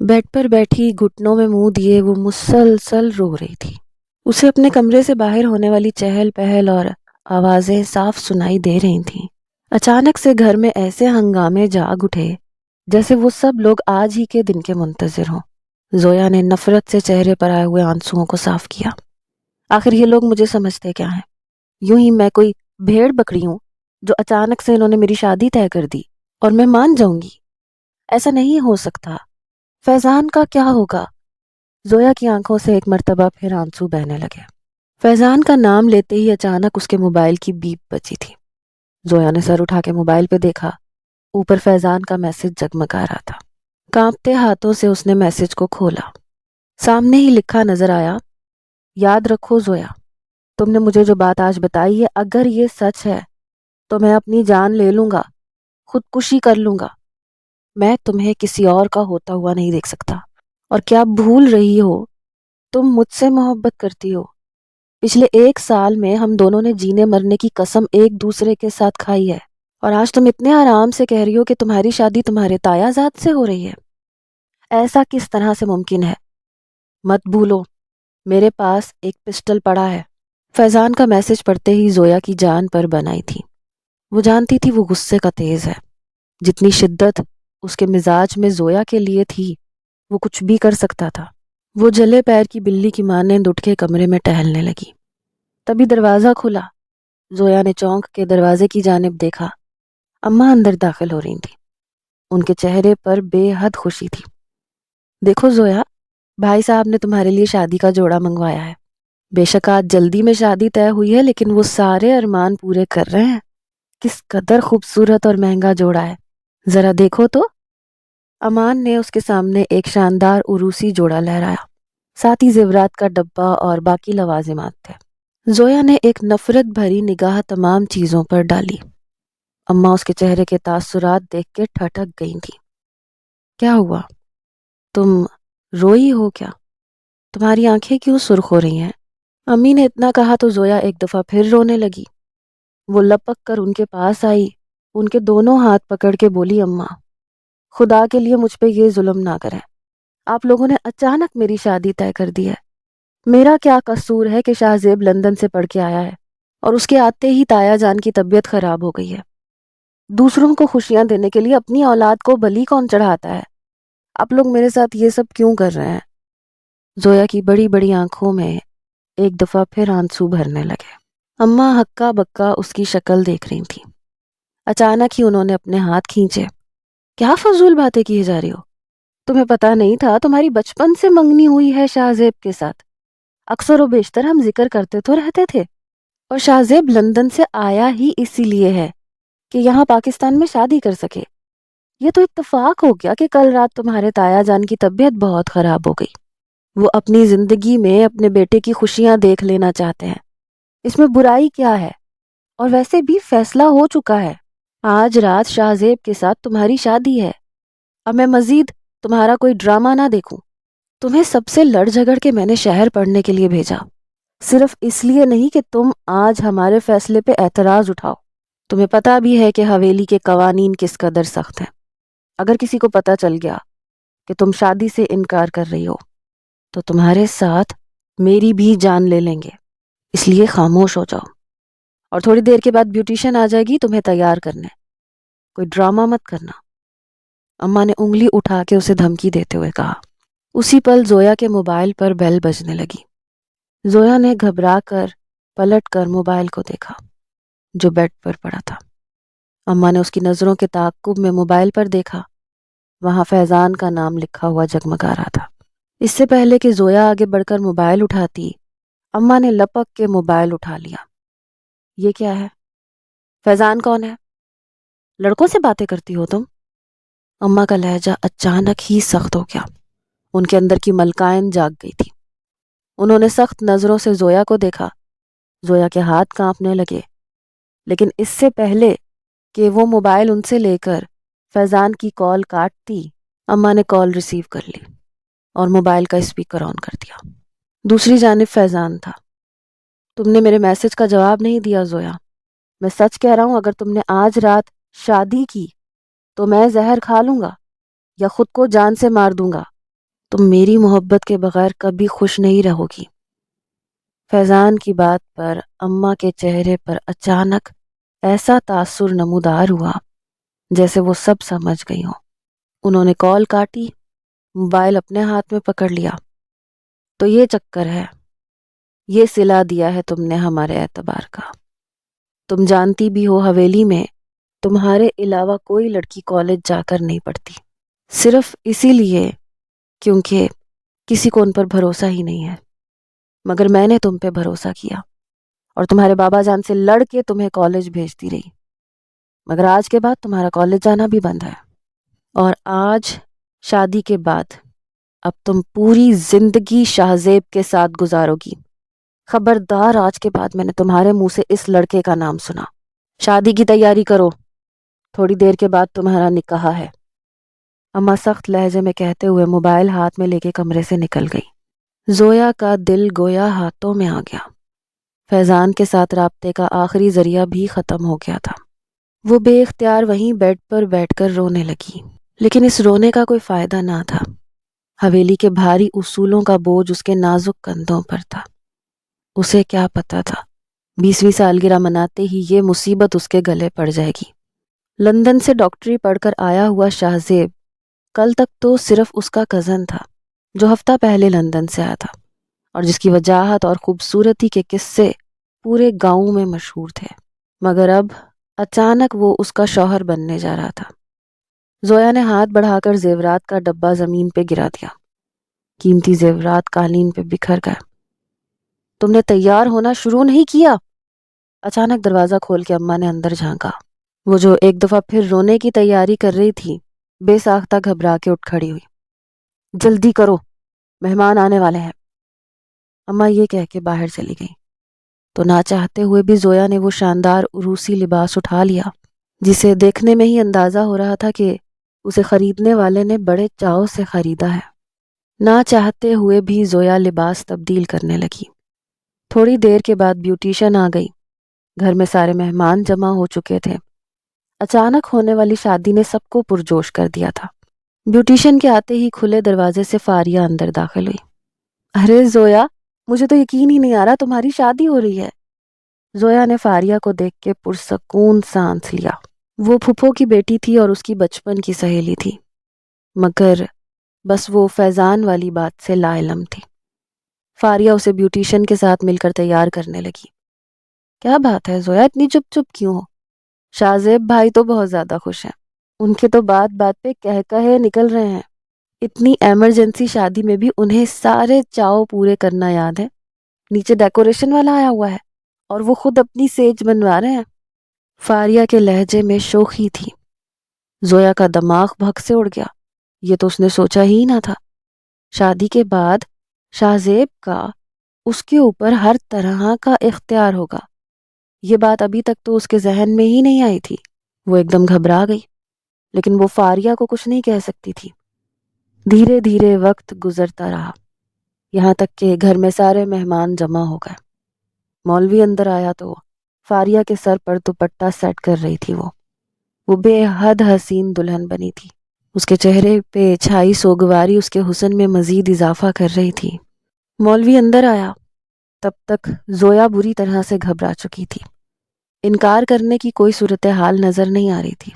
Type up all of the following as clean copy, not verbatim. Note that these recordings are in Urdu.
بیڈ پر بیٹھی گھٹنوں میں منہ دیے وہ مسلسل رو رہی تھی۔ اسے اپنے کمرے سے باہر ہونے والی چہل پہل اور آوازیں صاف سنائی دے رہی تھیں۔ اچانک سے گھر میں ایسے ہنگامے جاگ اٹھے جیسے وہ سب لوگ آج ہی کے دن کے منتظر ہوں۔ زویا نے نفرت سے چہرے پر آئے ہوئے آنسوؤں کو صاف کیا۔ آخر یہ لوگ مجھے سمجھتے کیا ہیں؟ یوں ہی میں کوئی بھیڑ بکری ہوں جو اچانک سے انہوں نے میری شادی طے کر دی اور میں مان جاؤں گی؟ ایسا نہیں ہو سکتا۔ فیضان کا کیا ہوگا؟ زویا کی آنکھوں سے ایک مرتبہ پھر آنسو بہنے لگے۔ فیضان کا نام لیتے ہی اچانک اس کے موبائل کی بیپ بجی تھی۔ زویا نے سر اٹھا کے موبائل پہ دیکھا۔ اوپر فیضان کا میسج جگمگا رہا تھا۔ کانپتے ہاتھوں سے اس نے میسج کو کھولا۔ سامنے ہی لکھا نظر آیا، یاد رکھو زویا، تم نے مجھے جو بات آج بتائی ہے اگر یہ سچ ہے تو میں اپنی جان لے لوں گا، خودکشی کر لوں گا۔ میں تمہیں کسی اور کا ہوتا ہوا نہیں دیکھ سکتا۔ اور کیا بھول رہی ہو؟ تم مجھ سے محبت کرتی ہو۔ پچھلے 1 سال میں ہم دونوں نے جینے مرنے کی قسم ایک دوسرے کے ساتھ کھائی ہے، اور آج تم اتنے آرام سے کہہ رہی ہو کہ تمہاری شادی تمہارے تایا زاد سے ہو رہی ہے۔ ایسا کس طرح سے ممکن ہے؟ مت بھولو میرے پاس ایک پسٹل پڑا ہے۔ فیضان کا میسج پڑھتے ہی زویا کی جان پر بن آئی تھی۔ وہ جانتی تھی وہ غصے کا تیز ہے۔ جتنی شدت اس کے مزاج میں زویا کے لیے تھی وہ کچھ بھی کر سکتا تھا۔ وہ جلے پیر کی بلی کی مانند اٹھ کے کمرے میں ٹہلنے لگی۔ تبھی دروازہ کھلا۔ زویا نے چونک کے دروازے کی جانب دیکھا۔ اماں اندر داخل ہو رہی تھی۔ ان کے چہرے پر بے حد خوشی تھی۔ دیکھو زویا، بھائی صاحب نے تمہارے لیے شادی کا جوڑا منگوایا ہے۔ بے شک آج جلدی میں شادی طے ہوئی ہے لیکن وہ سارے ارمان پورے کر رہے ہیں۔ کس قدر خوبصورت اور مہنگا جوڑا ہے، ذرا دیکھو تو۔ امان نے اس کے سامنے ایک شاندار عروسی جوڑا لہرایا، ساتھ ہی زیورات کا ڈبہ اور باقی لوازمات تھے۔ زویا نے ایک نفرت بھری نگاہ تمام چیزوں پر ڈالی۔ اماں اس کے چہرے کے تاثرات دیکھ کے ٹھٹک گئی تھی۔ کیا ہوا؟ تم روئی ہو کیا؟ تمہاری آنکھیں کیوں سرخ ہو رہی ہیں؟ امی نے اتنا کہا تو زویا ایک دفعہ پھر رونے لگی۔ وہ لپک کر ان کے پاس آئی، ان کے دونوں ہاتھ پکڑ کے بولی، اماں خدا کے لیے مجھ پہ یہ ظلم نہ کریں۔ آپ لوگوں نے اچانک میری شادی طے کر دی ہے۔ میرا کیا قصور ہے کہ شاہ زیب لندن سے پڑھ کے آیا ہے اور اس کے آتے ہی تایا جان کی طبیعت خراب ہو گئی ہے۔ دوسروں کو خوشیاں دینے کے لیے اپنی اولاد کو بلی کون چڑھاتا ہے؟ آپ لوگ میرے ساتھ یہ سب کیوں کر رہے ہیں؟ زویا کی بڑی بڑی آنکھوں میں ایک دفعہ پھر آنسو بھرنے لگے۔ اماں ہکا بکا اس کی شکل دیکھ رہی تھی۔ اچانک ہی انہوں نے اپنے ہاتھ کھینچے۔ کیا فضول باتیں کیے جا رہی ہو؟ تمہیں پتا نہیں تھا تمہاری بچپن سے منگنی ہوئی ہے شاہ زیب کے ساتھ؟ اکثر و بیشتر ہم ذکر کرتے تو رہتے تھے، اور شاہ زیب لندن سے آیا ہی اسی لیے ہے کہ یہاں پاکستان میں شادی کر سکے۔ یہ تو اتفاق ہو گیا کہ کل رات تمہارے تایا جان کی طبیعت بہت خراب ہو گئی۔ وہ اپنی زندگی میں اپنے بیٹے کی خوشیاں دیکھ لینا چاہتے ہیں، اس میں برائی کیا ہے؟ اور ویسے بھی فیصلہ ہو چکا ہے، آج رات شاہ زیب کے ساتھ تمہاری شادی ہے۔ اب میں مزید تمہارا کوئی ڈرامہ نہ دیکھوں۔ تمہیں سب سے لڑ جھگڑ کے میں نے شہر پڑھنے کے لیے بھیجا، صرف اس لیے نہیں کہ تم آج ہمارے فیصلے پہ اعتراض اٹھاؤ۔ تمہیں پتا بھی ہے کہ حویلی کے قوانین کس قدر سخت ہیں۔ اگر کسی کو پتا چل گیا کہ تم شادی سے انکار کر رہی ہو تو تمہارے ساتھ میری بھی جان لے لیں گے، اس لیے خاموش ہو جاؤ۔ اور تھوڑی دیر کے بعد بیوٹیشن آ جائے گی تمہیں تیار کرنے، کوئی ڈرامہ مت کرنا۔ اماں نے انگلی اٹھا کے اسے دھمکی دیتے ہوئے کہا۔ اسی پل زویا کے موبائل پر بیل بجنے لگی۔ زویا نے گھبرا کر پلٹ کر موبائل کو دیکھا جو بیڈ پر پڑا تھا۔ اماں نے اس کی نظروں کے تعاقب میں موبائل پر دیکھا، وہاں فیضان کا نام لکھا ہوا جگمگا رہا تھا۔ اس سے پہلے کہ زویا آگے بڑھ کر موبائل اٹھاتی، اماں نے لپک کے موبائل اٹھا لیا۔ یہ کیا ہے؟ فیضان کون ہے؟ لڑکوں سے باتیں کرتی ہو تم؟ اماں کا لہجہ اچانک ہی سخت ہو گیا۔ ان کے اندر کی ملکائن جاگ گئی تھی۔ انہوں نے سخت نظروں سے زویا کو دیکھا۔ زویا کے ہاتھ کانپنے لگے، لیکن اس سے پہلے کہ وہ موبائل ان سے لے کر فیضان کی کال کاٹتی، اماں نے کال ریسیو کر لی اور موبائل کا اسپیکر آن کر دیا۔ دوسری جانب فیضان تھا۔ تم نے میرے میسج کا جواب نہیں دیا زویا۔ میں سچ کہہ رہا ہوں، اگر تم نے آج رات شادی کی تو میں زہر کھا لوں گا یا خود کو جان سے مار دوں گا۔ تم میری محبت کے بغیر کبھی خوش نہیں رہو گی۔ فیضان کی بات پر اماں کے چہرے پر اچانک ایسا تاثر نمودار ہوا جیسے وہ سب سمجھ گئی ہوں۔ انہوں نے کال کاٹی، موبائل اپنے ہاتھ میں پکڑ لیا۔ تو یہ چکر ہے، یہ صلہ دیا ہے تم نے ہمارے اعتبار کا۔ تم جانتی بھی ہو حویلی میں تمہارے علاوہ کوئی لڑکی کالج جا کر نہیں پڑتی، صرف اسی لیے کیونکہ کسی کو ان پر بھروسہ ہی نہیں ہے۔ مگر میں نے تم پہ بھروسہ کیا اور تمہارے بابا جان سے لڑ کے تمہیں کالج بھیجتی رہی، مگر آج کے بعد تمہارا کالج جانا بھی بند ہے۔ اور آج شادی کے بعد اب تم پوری زندگی شاہزیب کے ساتھ گزارو گی۔ خبردار، آج کے بعد میں نے تمہارے منہ سے اس لڑکے کا نام سنا۔ شادی کی تیاری کرو، تھوڑی دیر کے بعد تمہارا نکاح ہے۔ اماں سخت لہجے میں کہتے ہوئے موبائل ہاتھ میں لے کے کمرے سے نکل گئی۔ زویا کا دل گویا ہاتھوں میں آ گیا۔ فیضان کے ساتھ رابطے کا آخری ذریعہ بھی ختم ہو گیا تھا۔ وہ بے اختیار وہیں بیڈ پر بیٹھ کر رونے لگی، لیکن اس رونے کا کوئی فائدہ نہ تھا۔ حویلی کے بھاری اصولوں کا بوجھ اس کے نازک کندھوں پر تھا۔ اسے کیا پتا تھا 20ویں سالگرہ مناتے ہی یہ مصیبت اس کے گلے پڑ جائے گی۔ لندن سے ڈاکٹری پڑھ کر آیا ہوا شاہزیب کل تک تو صرف اس کا کزن تھا جو ہفتہ پہلے لندن سے آیا تھا اور جس کی وجاہت اور خوبصورتی کے قصے پورے گاؤں میں مشہور تھے، مگر اب اچانک وہ اس کا شوہر بننے جا رہا تھا۔ زویا نے ہاتھ بڑھا کر زیورات کا ڈبہ زمین پہ گرا دیا۔ قیمتی زیورات قالین پہ بکھر گئے۔ تم نے تیار ہونا شروع نہیں کیا؟ اچانک دروازہ کھول کے اماں نے اندر جھانکا۔ وہ جو ایک دفعہ پھر رونے کی تیاری کر رہی تھی بے ساختہ گھبرا کے اٹھ کھڑی ہوئی۔ جلدی کرو، مہمان آنے والے ہیں۔ اماں یہ کہہ کے باہر چلی گئی تو نہ چاہتے ہوئے بھی زویا نے وہ شاندار عروسی لباس اٹھا لیا جسے دیکھنے میں ہی اندازہ ہو رہا تھا کہ اسے خریدنے والے نے بڑے چاؤ سے خریدا ہے۔ نہ چاہتے ہوئے بھی زویا لباس تبدیل کرنے لگی۔ تھوڑی دیر کے بعد بیوٹیشن آ گئی۔ گھر میں سارے مہمان جمع ہو چکے تھے۔ اچانک ہونے والی شادی نے سب کو پرجوش کر دیا تھا۔ بیوٹیشن کے آتے ہی کھلے دروازے سے فاریہ اندر داخل ہوئی۔ ارے زویا، مجھے تو یقین ہی نہیں آ رہا تمہاری شادی ہو رہی ہے۔ زویا نے فاریہ کو دیکھ کے پرسکون سانس لیا۔ وہ پھپھو کی بیٹی تھی اور اس کی بچپن کی سہیلی تھی، مگر بس وہ فیضان والی بات سے لا علم تھی۔ فاریہ اسے بیوٹیشن کے ساتھ مل کر تیار کرنے لگی۔ کیا بات ہے زویا، اتنی چپ چپ کیوں ہو؟ شاہزیب بھائی تو بہت زیادہ خوش ہیں، ان کے تو بات بات پہ کہے نکل رہے ہیں۔ اتنی ایمرجنسی شادی میں بھی انہیں سارے چاؤ پورے کرنا یاد ہے۔ نیچے ڈیکوریشن والا آیا ہوا ہے اور وہ خود اپنی سیج بنوا رہے ہیں۔ فاریہ کے لہجے میں شوخی تھی۔ زویا کا دماغ بھگ سے اڑ گیا۔ یہ تو اس نے سوچا ہی نہ تھا۔ شادی کے بعد شاہزیب کا اس کے اوپر ہر طرح کا اختیار ہوگا، یہ بات ابھی تک تو اس کے ذہن میں ہی نہیں آئی تھی۔ وہ ایک دم گھبرا گئی، لیکن وہ فاریہ کو کچھ نہیں کہہ سکتی تھی۔ دھیرے دھیرے وقت گزرتا رہا، یہاں تک کہ گھر میں سارے مہمان جمع ہو گئے۔ مولوی اندر آیا تو فاریہ کے سر پر دوپٹہ سیٹ کر رہی تھی۔ وہ بے حد حسین دلہن بنی تھی۔ اس کے چہرے پہ چھائی سوگواری اس کے حسن میں مزید اضافہ کر رہی تھی۔ مولوی اندر آیا، تب تک زویا بری طرح سے گھبرا چکی تھی۔ انکار کرنے کی کوئی صورتحال نظر نہیں آ رہی تھی۔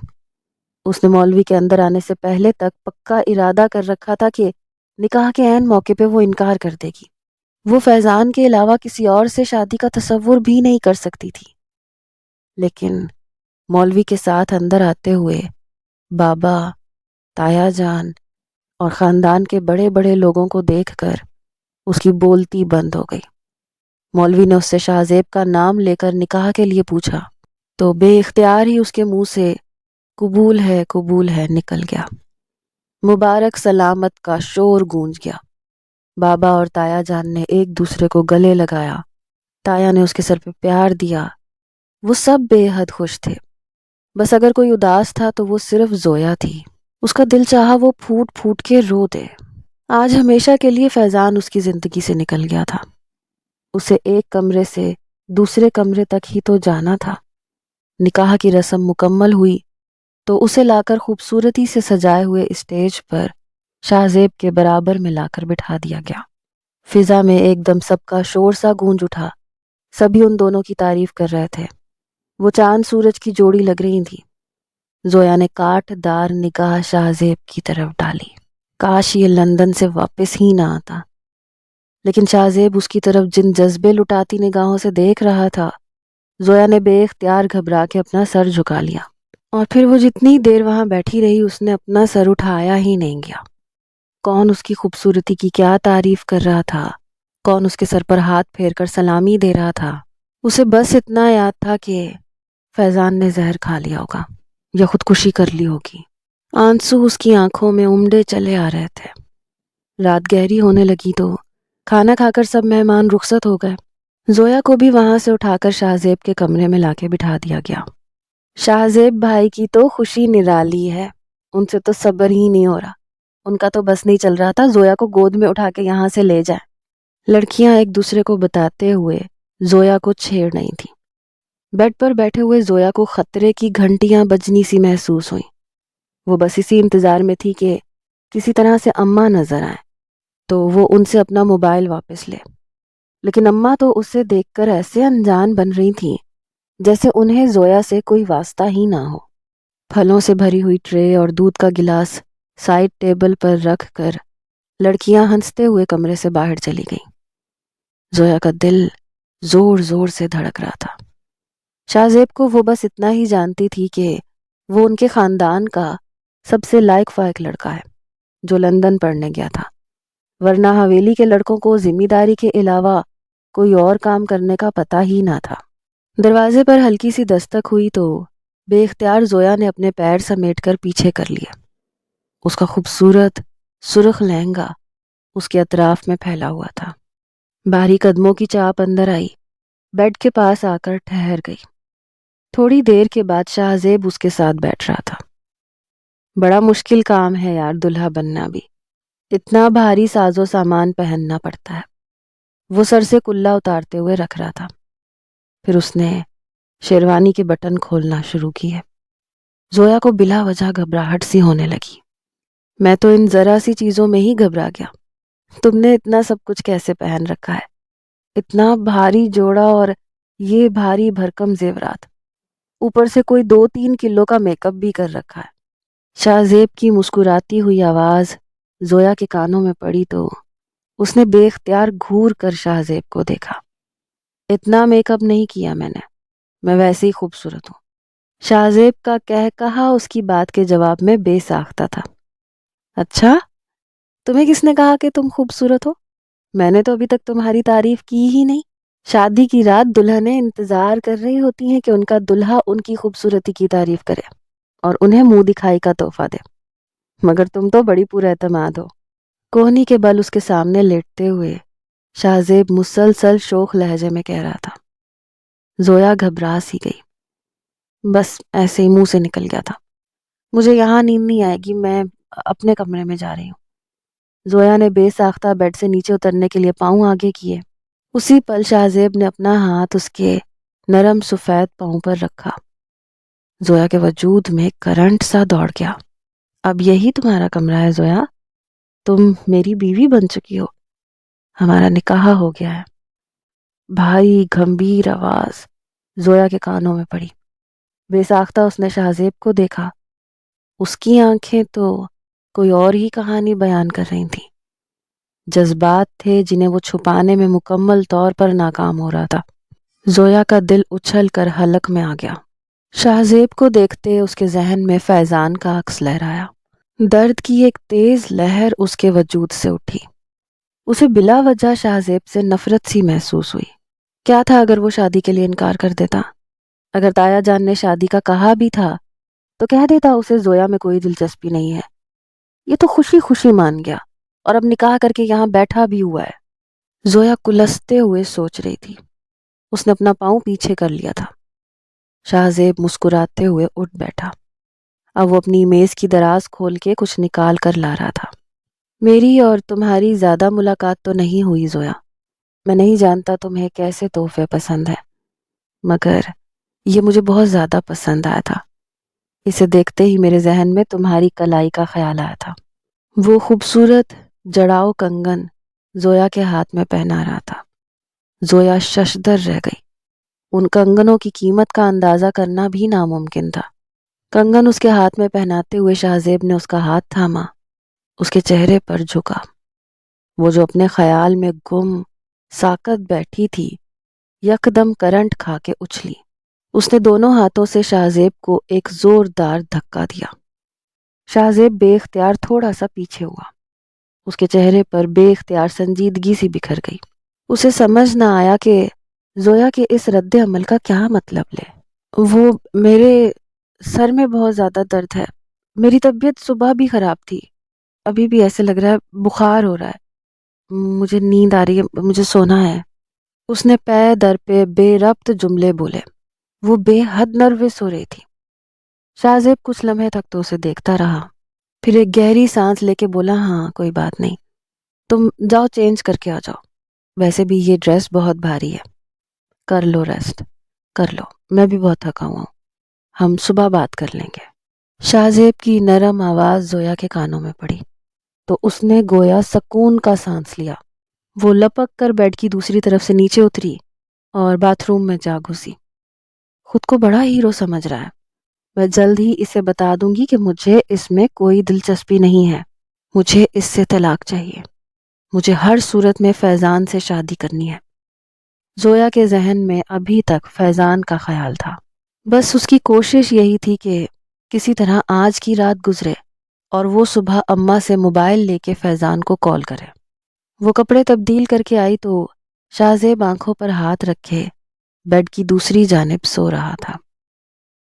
اس نے مولوی کے اندر آنے سے پہلے تک پکا ارادہ کر رکھا تھا کہ نکاح کے عین موقع پہ وہ انکار کر دے گی۔ وہ فیضان کے علاوہ کسی اور سے شادی کا تصور بھی نہیں کر سکتی تھی، لیکن مولوی کے ساتھ اندر آتے ہوئے بابا، تایا جان اور خاندان کے بڑے بڑے لوگوں کو دیکھ کر اس کی بولتی بند ہو گئی۔ مولوی نے اس سے شاہزیب کا نام لے کر نکاح کے لیے پوچھا تو بے اختیار ہی اس کے منہ سے قبول ہے نکل گیا۔ مبارک سلامت کا شور گونج گیا۔ بابا اور تایا جان نے ایک دوسرے کو گلے لگایا۔ تایا نے اس کے سر پہ پیار دیا۔ وہ سب بے حد خوش تھے، بس اگر کوئی اداس تھا تو وہ صرف زویا تھی۔ اس کا دل چاہا وہ پھوٹ پھوٹ کے رو دے۔ آج ہمیشہ کے لیے فیضان اس کی زندگی سے نکل گیا تھا۔ اسے ایک کمرے سے دوسرے کمرے تک ہی تو جانا تھا۔ نکاح کی رسم مکمل ہوئی تو اسے لا کر خوبصورتی سے سجائے ہوئے اسٹیج پر شاہزیب کے برابر میں لا کر بٹھا دیا گیا۔ فضا میں ایک دم سب کا شور سا گونج اٹھا، سبھی ان دونوں کی تعریف کر رہے تھے۔ وہ چاند سورج کی جوڑی لگ رہی تھی۔ زویا نے کاٹ دار نگاہ شاہزیب کی طرف ڈالی، کاش یہ لندن سے واپس ہی نہ آتا۔ لیکن شاہزیب اس کی طرف جن جذبے لٹاتی نگاہوں سے دیکھ رہا تھا، زویا نے بے اختیار گھبرا کے اپنا سر جھکا لیا، اور پھر وہ جتنی دیر وہاں بیٹھی رہی اس نے اپنا سر اٹھایا ہی نہیں گیا۔ کون اس کی خوبصورتی کی کیا تعریف کر رہا تھا، کون اس کے سر پر ہاتھ پھیر کر سلامی دے رہا تھا، اسے بس اتنا یاد تھا کہ فیضان نے زہر کھا لیا ہوگا یا خودکشی کر لی ہوگی۔ آنسو اس کی آنکھوں میں امڈے چلے آ رہے تھے۔ رات گہری ہونے لگی تو کھانا کھا کر سب مہمان رخصت ہو گئے۔ زویا کو بھی وہاں سے اٹھا کر شاہزیب کے کمرے میں لا کے بٹھا دیا گیا۔ شاہزیب بھائی کی تو خوشی نرالی ہے، ان سے تو صبر ہی نہیں ہو رہا۔ ان کا تو بس نہیں چل رہا تھا زویا کو گود میں اٹھا کے یہاں سے لے جائیں۔ لڑکیاں ایک دوسرے کو بتاتے ہوئے زویا کو چھیڑ نہیں تھی۔ بیڈ پر بیٹھے ہوئے زویا کو خطرے کی گھنٹیاں بجنی سی محسوس ہوئیں۔ وہ بس اسی انتظار میں تھی کہ کسی طرح سے اماں نظر آئیں تو وہ ان سے اپنا موبائل واپس لے، لیکن اماں تو اسے دیکھ کر ایسے انجان بن رہی تھیں جیسے انہیں زویا سے کوئی واسطہ ہی نہ ہو۔ پھلوں سے بھری ہوئی ٹرے اور دودھ کا گلاس سائڈ ٹیبل پر رکھ کر لڑکیاں ہنستے ہوئے کمرے سے باہر چلی گئیں۔ زویا کا دل زور زور سے دھڑک رہا تھا۔ شاہزیب کو وہ بس اتنا ہی جانتی تھی کہ وہ ان کے خاندان کا سب سے لائق فائق لڑکا ہے جو لندن پڑھنے گیا تھا، ورنہ حویلی کے لڑکوں کو ذمہ داری کے علاوہ کوئی اور کام کرنے کا پتہ ہی نہ تھا۔ دروازے پر ہلکی سی دستک ہوئی تو بے اختیار زویا نے اپنے پیر سمیٹ کر پیچھے کر لیا۔ اس کا خوبصورت سرخ لہنگا اس کے اطراف میں پھیلا ہوا تھا۔ بھاری قدموں کی چاپ اندر آئی، بیڈ کے پاس آ کر ٹھہر گئی۔ تھوڑی دیر کے بعد شاہزیب اس کے ساتھ بیٹھ رہا تھا۔ بڑا مشکل کام ہے یار دلہا بننا بھی، اتنا بھاری ساز و سامان پہننا پڑتا ہے۔ وہ سر سے کلا اتارتے ہوئے رکھ رہا تھا۔ پھر اس نے شیروانی کے بٹن کھولنا شروع کیے۔ زویا کو بلا وجہ گھبراہٹ سی ہونے لگی۔ میں تو ان ذرا سی چیزوں میں ہی گھبرا گیا۔ تم نے اتنا سب کچھ کیسے پہن رکھا ہے؟ اتنا بھاری جوڑا اور یہ بھاری بھرکم زیورات، اوپر سے کوئی 2-3 کلو کا میک اپ بھی کر رکھا ہے۔ شاہزیب کی مسکراتی ہوئی آواز زویا کے کانوں میں پڑی تو اس نے بے اختیار گھور کر شاہزیب کو دیکھا۔ اتنا میک اپ نہیں کیا میں ویسے ہی خوبصورت ہوں۔ شاہزیب کا کہا اس کی بات کے جواب میں بے ساختہ تھا۔ اچھا، تمہیں کس نے کہا کہ تم خوبصورت ہو؟ میں نے تو ابھی تک تمہاری تعریف کی ہی نہیں۔ شادی کی رات دلہنیں انتظار کر رہی ہوتی ہیں کہ ان کا دلہا ان کی خوبصورتی کی تعریف کرے اور انہیں منہ دکھائی کا تحفہ دے، مگر تم تو بڑی پر اعتماد ہو۔ کوہنی کے بل اس کے سامنے لیٹتے ہوئے شاہزیب مسلسل شوخ لہجے میں کہہ رہا تھا۔ زویا گھبرا سی گئی۔ بس ایسے ہی منہ سے نکل گیا تھا، مجھے یہاں نیند نہیں آئے گی، میں اپنے کمرے میں جا رہی ہوں۔ زویا نے بے ساختہ بیڈ سے نیچے اترنے کے لیے پاؤں آگے کیے۔ اسی پل شاہزیب نے اپنا ہاتھ اس کے نرم سفید پاؤں پر رکھا۔ زویا کے وجود میں کرنٹ سا دوڑ گیا۔ اب یہی تمہارا کمرہ ہے زویا؟ تم میری بیوی بن چکی ہو، ہمارا نکاح ہو گیا ہے۔ بھاری گھمبیر آواز زویا کے کانوں میں پڑی۔ بے ساختہ اس نے شاہزیب کو دیکھا۔ اس کی آنکھیں تو کوئی اور ہی کہانی بیان کر رہی تھیں۔ جذبات تھے جنہیں وہ چھپانے میں مکمل طور پر ناکام ہو رہا تھا۔ زویا کا دل اچھل کر حلق میں آ گیا۔ شاہزیب کو دیکھتے اس کے ذہن میں فیضان کا عکس لہرایا۔ درد کی ایک تیز لہر اس کے وجود سے اٹھی۔ اسے بلا وجہ شاہزیب سے نفرت سی محسوس ہوئی۔ کیا تھا اگر وہ شادی کے لیے انکار کر دیتا؟ اگر تایا جان نے شادی کا کہا بھی تھا تو کہہ دیتا اسے زویا میں کوئی دلچسپی نہیں ہے۔ یہ تو خوشی خوشی مان گیا اور اب نکاح کر کے یہاں بیٹھا بھی ہوا ہے۔ زویا کلستے ہوئے سوچ رہی تھی۔ اس نے اپنا پاؤں پیچھے کر لیا تھا۔ شاہزیب مسکراتے ہوئے اٹھ بیٹھا۔ اب وہ اپنی میز کی دراز کھول کے کچھ نکال کر لا رہا تھا۔ میری اور تمہاری زیادہ ملاقات تو نہیں ہوئی زویا، میں نہیں جانتا تمہیں کیسے تحفے پسند ہیں، مگر یہ مجھے بہت زیادہ پسند آیا تھا۔ اسے دیکھتے ہی میرے ذہن میں تمہاری کلائی کا خیال آیا تھا۔ وہ خوبصورت جڑاؤ کنگن زویا کے ہاتھ میں پہنا رہا تھا۔ زویا ششدر رہ گئی۔ ان کنگنوں کی قیمت کا اندازہ کرنا بھی ناممکن تھا۔ کنگن اس کے ہاتھ میں پہناتے ہوئے شاہ زیب نے اس کا ہاتھ تھاما، اس کے چہرے پر جھکا۔ وہ جو اپنے خیال میں گم ساکت بیٹھی تھی، یکدم کرنٹ کھا کے اچھلی۔ اس نے دونوں ہاتھوں سے شاہ زیب کو ایک زوردار دھکا دیا۔ شاہ زیب بے اختیار تھوڑا سا پیچھے ہوا۔ اس کے چہرے پر بے اختیار سنجیدگی سی بکھر گئی۔ اسے سمجھ نہ آیا کہ زویا کے اس رد عمل کا کیا مطلب لے۔ وہ میرے سر میں بہت زیادہ درد ہے، میری طبیعت صبح بھی خراب تھی، ابھی بھی ایسے لگ رہا ہے بخار ہو رہا ہے، مجھے نیند آ رہی ہے، مجھے سونا ہے۔ اس نے پے در پہ بے ربط جملے بولے۔ وہ بے حد نروس ہو رہی تھی۔ شاہ زیب کچھ لمحے تک تو اسے دیکھتا رہا، پھر ایک گہری سانس لے کے بولا، ہاں کوئی بات نہیں، تم جاؤ چینج کر کے آ جاؤ، ویسے بھی یہ ڈریس بہت بھاری ہے، کر لو ریسٹ، کر لو، میں بھی بہت تھکا ہوا ہوں، ہم صبح بات کر لیں گے۔ شاہ زیب کی نرم آواز زویا کے کانوں میں پڑی تو اس نے گویا سکون کا سانس لیا۔ وہ لپک کر بیڈ کی دوسری طرف سے نیچے اتری اور باتھ روم میں جا گھسی۔ خود کو بڑا ہیرو سمجھ رہا ہے۔ میں جلد ہی اسے بتا دوں گی کہ مجھے اس میں کوئی دلچسپی نہیں ہے، مجھے اس سے طلاق چاہیے، مجھے ہر صورت میں فیضان سے شادی کرنی ہے۔ زویا کے ذہن میں ابھی تک فیضان کا خیال تھا۔ بس اس کی کوشش یہی تھی کہ کسی طرح آج کی رات گزرے اور وہ صبح اماں سے موبائل لے کے فیضان کو کال کرے۔ وہ کپڑے تبدیل کر کے آئی تو شاہ زیب آنکھوں پر ہاتھ رکھے بیڈ کی دوسری جانب سو رہا تھا۔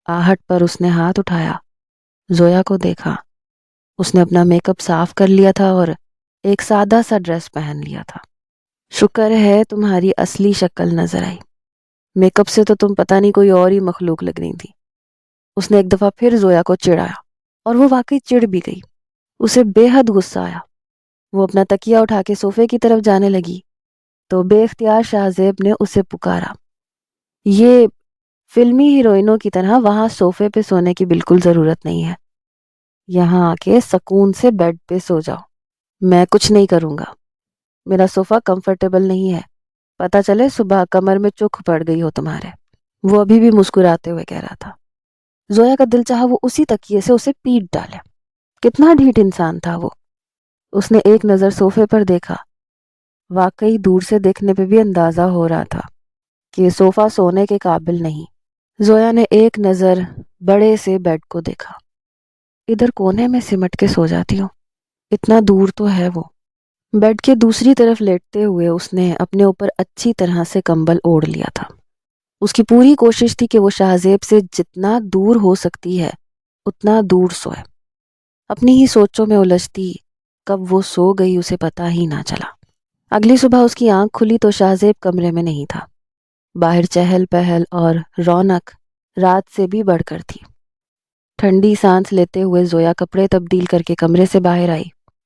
آہٹ پر اس نے ہاتھ اٹھایا، زویا کو دیکھا۔ اس نے اپنا میک اپ صاف کر لیا تھا اور ایک سادہ سا ڈریس پہن لیا تھا۔ شکر ہے تمہاری اصلی شکل نظر آئی، میک اپ سے تو تم پتہ نہیں کوئی اور ہی مخلوق لگ رہی تھی۔ اس نے ایک دفعہ پھر زویا کو چڑھایا اور وہ واقعی چڑ بھی گئی۔ اسے بے حد غصہ آیا۔ وہ اپنا تکیہ اٹھا کے صوفے کی طرف جانے لگی تو بے اختیار شاہ زیب نے اسے پکارا۔ یہ فلمی ہیروئنوں کی طرح وہاں صوفے پہ سونے کی بالکل ضرورت نہیں ہے، یہاں آ کے سکون سے بیڈ پہ سو جاؤ، میں کچھ نہیں کروں گا، میرا صوفہ کمفرٹیبل نہیں ہے، پتہ چلے صبح کمر میں چوک پڑ گئی ہو تمہارے۔ وہ ابھی بھی مسکراتے ہوئے کہہ رہا تھا۔ زویا کا دل چاہا وہ اسی تکیے سے اسے پیٹ ڈالے، کتنا ڈھیٹ انسان تھا وہ۔ اس نے ایک نظر صوفے پر دیکھا، واقعی دور سے دیکھنے پہ بھی اندازہ ہو رہا تھا کہ صوفہ سونے کے قابل نہیں۔ زویا نے ایک نظر بڑے سے بیڈ کو دیکھا۔ ادھر کونے میں سمٹ کے سو جاتی ہوں، اتنا دور تو ہے وہ۔ بیڈ کے دوسری طرف لیٹتے ہوئے اس نے اپنے اوپر اچھی طرح سے کمبل اوڑھ لیا تھا۔ اس کی پوری کوشش تھی کہ وہ شاہ زیب سے جتنا دور ہو سکتی ہے اتنا دور سوئے۔ اپنی ہی سوچوں میں الجھتی کب وہ سو گئی اسے پتہ ہی نہ چلا۔ اگلی صبح اس کی آنکھ کھلی تو شاہ زیب کمرے میں نہیں تھا۔ باہر چہل پہل اور رونق رات سے بھی بڑھ کر تھی۔ ٹھنڈی سانس لیتے ہوئے زویا کپڑے تبدیل کر کے کمرے سے باہر آئی۔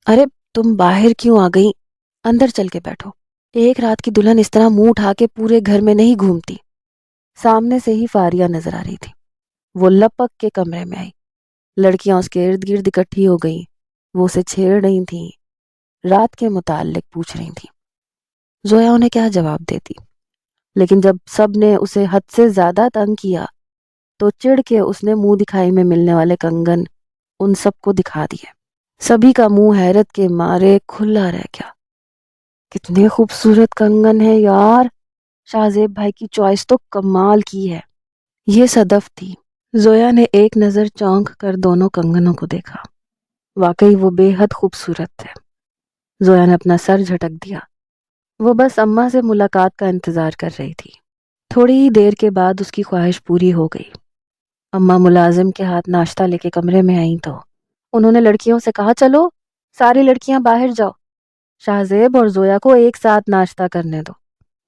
ارے تم باہر کیوں آ گئی؟ اندر چل کے بیٹھو، ایک رات کی دلہن اس طرح منہ اٹھا کے پورے گھر میں نہیں گھومتی۔ سامنے سے ہی فاریہ نظر آ رہی تھی۔ وہ لپک کے کمرے میں آئی۔ لڑکیاں اس کے ارد گرد اکٹھی ہو گئیں، وہ اسے چھیڑ رہی تھیں، رات کے متعلق پوچھ رہی تھیں۔ زویا انہیں کیا جواب دیتی؟ لیکن جب سب نے اسے حد سے زیادہ تنگ کیا تو چڑ کے اس نے منہ دکھائی میں ملنے والے کنگن ان سب کو دکھا دیے۔ سبھی کا منہ حیرت کے مارے کھلا رہ گیا۔ کتنے خوبصورت کنگن ہیں یار، شاہ زیب بھائی کی چوائس تو کمال کی ہے۔ یہ صدف تھی۔ زویا نے ایک نظر چونک کر دونوں کنگنوں کو دیکھا، واقعی وہ بے حد خوبصورت تھے۔ زویا نے اپنا سر جھٹک دیا۔ وہ بس اماں سے ملاقات کا انتظار کر رہی تھی۔ تھوڑی ہی دیر کے بعد اس کی خواہش پوری ہو گئی۔ اماں ملازم کے ہاتھ ناشتہ لے کے کمرے میں آئیں تو انہوں نے لڑکیوں سے کہا، چلو ساری لڑکیاں باہر جاؤ، شاہ زیب اور زویا کو ایک ساتھ ناشتہ کرنے دو۔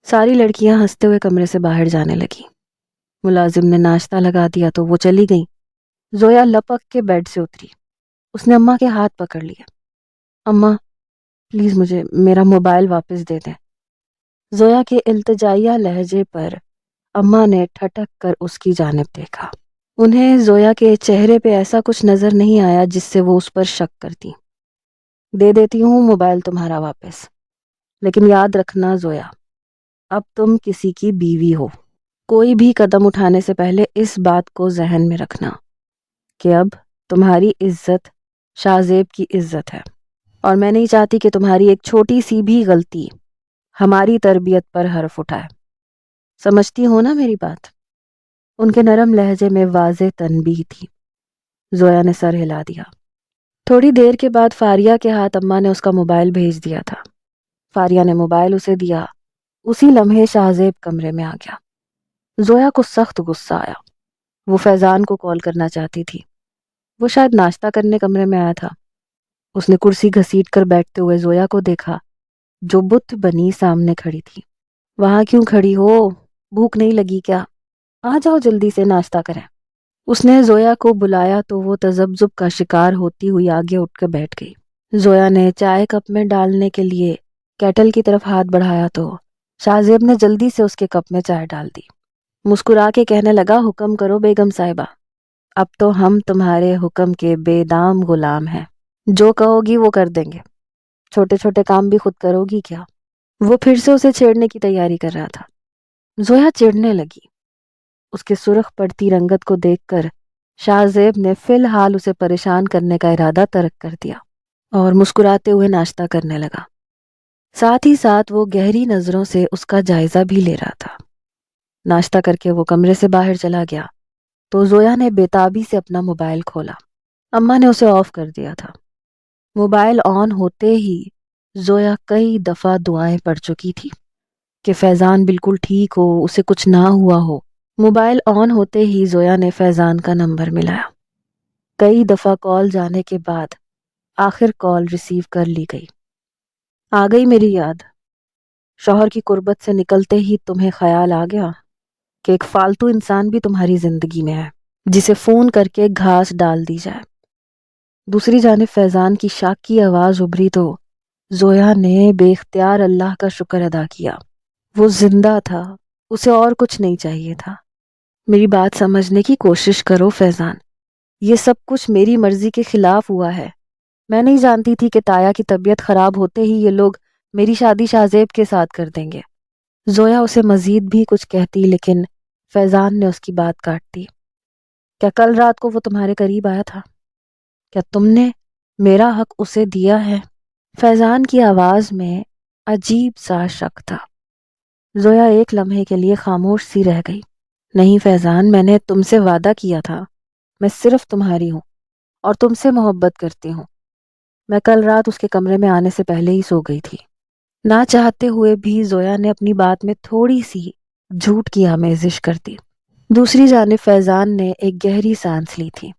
ساری لڑکیاں ہنستے ہوئے کمرے سے باہر جانے لگیں۔ ملازم نے ناشتہ لگا دیا تو وہ چلی گئیں۔ زویا لپک کے بیڈ سے اتری۔ اس نے اماں کے ہاتھ پکڑ لیے۔ اماں پلیز مجھے میرا موبائل واپس دے دیں۔ زویا کے التجائیہ لہجے پر اماں نے ٹھٹک کر اس کی جانب دیکھا۔ انہیں زویا کے چہرے پہ ایسا کچھ نظر نہیں آیا جس سے وہ اس پر شک کرتی۔ دے دیتی ہوں موبائل تمہارا واپس، لیکن یاد رکھنا زویا، اب تم کسی کی بیوی ہو۔ کوئی بھی قدم اٹھانے سے پہلے اس بات کو ذہن میں رکھنا کہ اب تمہاری عزت شاہ زیب کی عزت ہے، اور میں نہیں چاہتی کہ تمہاری ایک چھوٹی سی بھی غلطی ہماری تربیت پر حرف اٹھائے۔ سمجھتی ہو نا میری بات؟ ان کے نرم لہجے میں واضح تنبیہ تھی۔ زویا نے سر ہلا دیا۔ تھوڑی دیر کے بعد فاریہ کے ہاتھ اماں نے اس کا موبائل بھیج دیا تھا۔ فاریہ نے موبائل اسے دیا۔ اسی لمحے شاہ زیب کمرے میں آ گیا۔ زویا کو سخت غصہ آیا۔ وہ فیضان کو کال کرنا چاہتی تھی۔ وہ شاید ناشتہ کرنے کمرے میں آیا تھا۔ اس نے کرسی گھسیٹ کر بیٹھتے ہوئے زویا کو دیکھا جو بت بنی سامنے کھڑی تھی۔ وہاں کیوں کھڑی ہو؟ بھوک نہیں لگی کیا؟ آ جاؤ جلدی سے ناشتہ کریں۔ اس نے زویا کو بلایا تو وہ تذبذب کا شکار ہوتی ہوئی آگے اٹھ کر بیٹھ گئی۔ زویا نے چائے کپ میں ڈالنے کے لیے کیٹل کی طرف ہاتھ بڑھایا تو شاہ زیب نے جلدی سے اس کے کپ میں چائے ڈال دی۔ مسکرا کے کہنے لگا، حکم کرو بیگم صاحبہ، اب تو ہم تمہارے حکم کے بے دام غلام ہیں، جو کہو گی وہ کر دیں گے۔ چھوٹے چھوٹے کام بھی خود کرو گی کیا؟ وہ پھر سے اسے چھیڑنے کی تیاری کر رہا تھا۔ زویا چڑھنے لگی۔ اس کے سرخ پڑتی رنگت کو دیکھ کر شاہ زیب نے فی الحال اسے پریشان کرنے کا ارادہ ترک کر دیا اور مسکراتے ہوئے ناشتہ کرنے لگا۔ ساتھ ہی ساتھ وہ گہری نظروں سے اس کا جائزہ بھی لے رہا تھا۔ ناشتہ کر کے وہ کمرے سے باہر چلا گیا تو زویا نے بے تابی سے اپنا موبائل کھولا۔ اماں نے اسے آف کر دیا تھا۔ موبائل آن ہوتے ہی زویا کئی دفعہ دعائیں پڑھ چکی تھی کہ فیضان بالکل ٹھیک ہو، اسے کچھ نہ ہوا ہو۔ موبائل آن ہوتے ہی زویا نے فیضان کا نمبر ملایا۔ کئی دفعہ کال جانے کے بعد آخر کال ریسیو کر لی گئی۔ آ گئی میری یاد۔ شوہر کی قربت سے نکلتے ہی تمہیں خیال آ گیا کہ ایک فالتو انسان بھی تمہاری زندگی میں ہے جسے فون کر کے گھاس ڈال دی جائے۔ دوسری جانب فیضان کی شاک کی آواز ابھری تو زویا نے بے اختیار اللہ کا شکر ادا کیا۔ وہ زندہ تھا، اسے اور کچھ نہیں چاہیے تھا۔ میری بات سمجھنے کی کوشش کرو فیضان، یہ سب کچھ میری مرضی کے خلاف ہوا ہے۔ میں نہیں جانتی تھی کہ تایا کی طبیعت خراب ہوتے ہی یہ لوگ میری شادی شاہ زیب کے ساتھ کر دیں گے۔ زویا اسے مزید بھی کچھ کہتی لیکن فیضان نے اس کی بات کاٹ دی۔ کیا کل رات کو وہ تمہارے قریب آیا تھا؟ کیا تم نے میرا حق اسے دیا ہے؟ فیضان کی آواز میں عجیب سا شک تھا۔ زویا ایک لمحے کے لیے خاموش سی رہ گئی۔ نہیں فیضان، میں نے تم سے وعدہ کیا تھا، میں صرف تمہاری ہوں اور تم سے محبت کرتی ہوں۔ میں کل رات اس کے کمرے میں آنے سے پہلے ہی سو گئی تھی۔ نہ چاہتے ہوئے بھی زویا نے اپنی بات میں تھوڑی سی جھوٹ کی آمیزش کر دی۔ دوسری جانب فیضان نے ایک گہری سانس لی تھی۔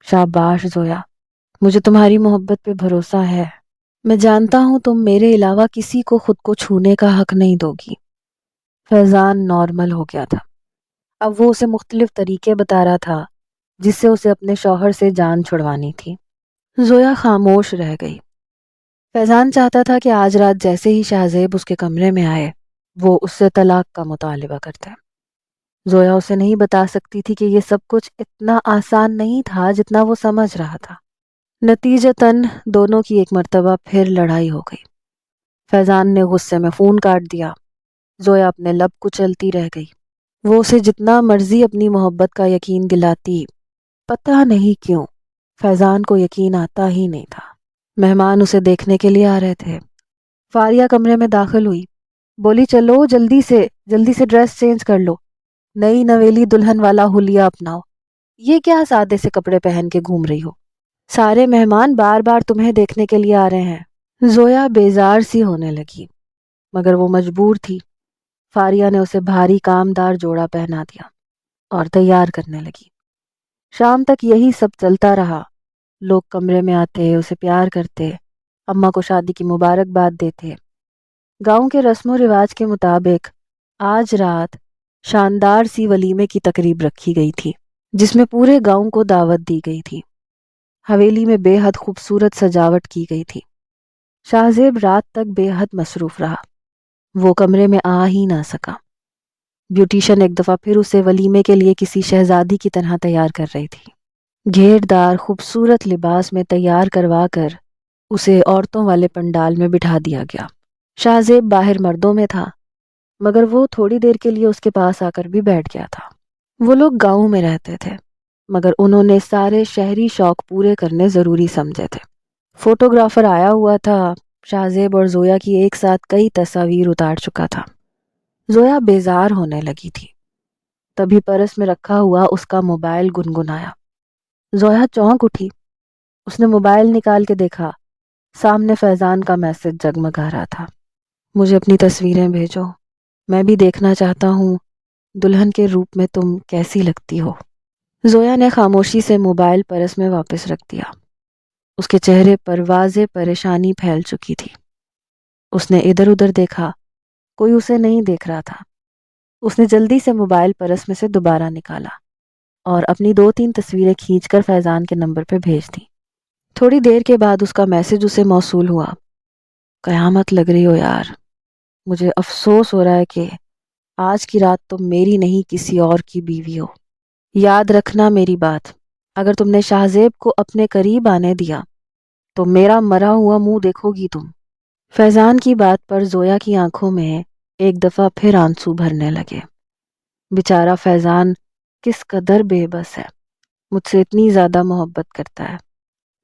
شاباش زویا، مجھے تمہاری محبت پہ بھروسہ ہے۔ میں جانتا ہوں تم میرے علاوہ کسی کو خود کو چھونے کا حق نہیں دو گی۔ فیضان نارمل ہو گیا تھا۔ اب وہ اسے مختلف طریقے بتا رہا تھا جس سے اسے اپنے شوہر سے جان چھڑوانی تھی۔ زویا خاموش رہ گئی۔ فیضان چاہتا تھا کہ آج رات جیسے ہی شاہ زیب اس کے کمرے میں آئے وہ اس سے طلاق کا مطالبہ کرتے۔ زویا اسے نہیں بتا سکتی تھی کہ یہ سب کچھ اتنا آسان نہیں تھا جتنا وہ سمجھ رہا تھا۔ نتیجتاً دونوں کی ایک مرتبہ پھر لڑائی ہو گئی۔ فیضان نے غصے میں فون کاٹ دیا۔ زویا اپنے لب کچلتی رہ گئی۔ وہ اسے جتنا مرضی اپنی محبت کا یقین دلاتی، پتہ نہیں کیوں فیضان کو یقین آتا ہی نہیں تھا۔ مہمان اسے دیکھنے کے لیے آ رہے تھے۔ فاریہ کمرے میں داخل ہوئی، بولی چلو جلدی سے ڈریس چینج کر لو، نئی نویلی دلہن والا حلیہ اپناؤ، یہ کیا سادے سے کپڑے پہن کے گھوم رہی ہو؟ سارے مہمان بار بار تمہیں دیکھنے کے لیے آ رہے ہیں۔ زویا بیزار سی ہونے لگی مگر وہ مجبور تھی۔ فاریہ نے اسے بھاری کامدار جوڑا پہنا دیا اور تیار کرنے لگی۔ شام تک یہی سب چلتا رہا۔ لوگ کمرے میں آتے، اسے پیار کرتے، اماں کو شادی کی مبارکباد دیتے۔ گاؤں کے رسم و رواج کے مطابق آج رات شاندار سی ولیمے کی تقریب رکھی گئی تھی جس میں پورے گاؤں کو دعوت دی گئی تھی۔ حویلی میں بے حد خوبصورت سجاوٹ کی گئی تھی۔ شاہ زیب رات تک بے حد مصروف رہا۔ وہ کمرے میں آ ہی نہ سکا۔ بیوٹیشن ایک دفعہ پھر اسے ولیمے کے لیے کسی شہزادی کی طرح تیار کر رہی تھی۔ گھیردار خوبصورت لباس میں تیار کروا کر اسے عورتوں والے پنڈال میں بٹھا دیا گیا۔ شاہ زیب باہر مردوں میں تھا، مگر وہ تھوڑی دیر کے لیے اس کے پاس آ کر بھی بیٹھ گیا تھا۔ وہ لوگ گاؤں میں رہتے تھے، مگر انہوں نے سارے شہری شوق پورے کرنے ضروری سمجھے تھے۔ فوٹوگرافر آیا ہوا تھا، شاہ زیب اور زویا کی ایک ساتھ کئی تصاویر اتار چکا تھا۔ زویا بیزار ہونے لگی تھی، تبھی پرس میں رکھا ہوا اس کا موبائل گنگنایا۔ زویا چونک اٹھی، اس نے موبائل نکال کے دیکھا، سامنے فیضان کا میسج جگمگا رہا تھا۔ مجھے اپنی تصویریں بھیجو، میں بھی دیکھنا چاہتا ہوں دلہن کے روپ میں تم کیسی لگتی ہو۔ زویا نے خاموشی سے موبائل پرس میں واپس رکھ دیا۔ اس کے چہرے پر واضح پریشانی پھیل چکی تھی۔ اس نے ادھر ادھر دیکھا، کوئی اسے نہیں دیکھ رہا تھا۔ اس نے جلدی سے موبائل پرس میں سے دوبارہ نکالا اور اپنی 2-3 تصویریں کھینچ کر فیضان کے نمبر پہ بھیج دیں۔ تھوڑی دیر کے بعد اس کا میسج اسے موصول ہوا۔ قیامت لگ رہی ہو یار، مجھے افسوس ہو رہا ہے کہ آج کی رات تم میری نہیں کسی اور کی بیوی ہو۔ یاد رکھنا میری بات، اگر تم نے شاہ زیب کو اپنے قریب آنے دیا تو میرا مرا ہوا منہ دیکھو گی تم۔ فیضان کی بات پر زویا کی آنکھوں میں ایک دفعہ پھر آنسو بھرنے لگے۔ بیچارہ فیضان کس قدر بے بس ہے، مجھ سے اتنی زیادہ محبت کرتا ہے،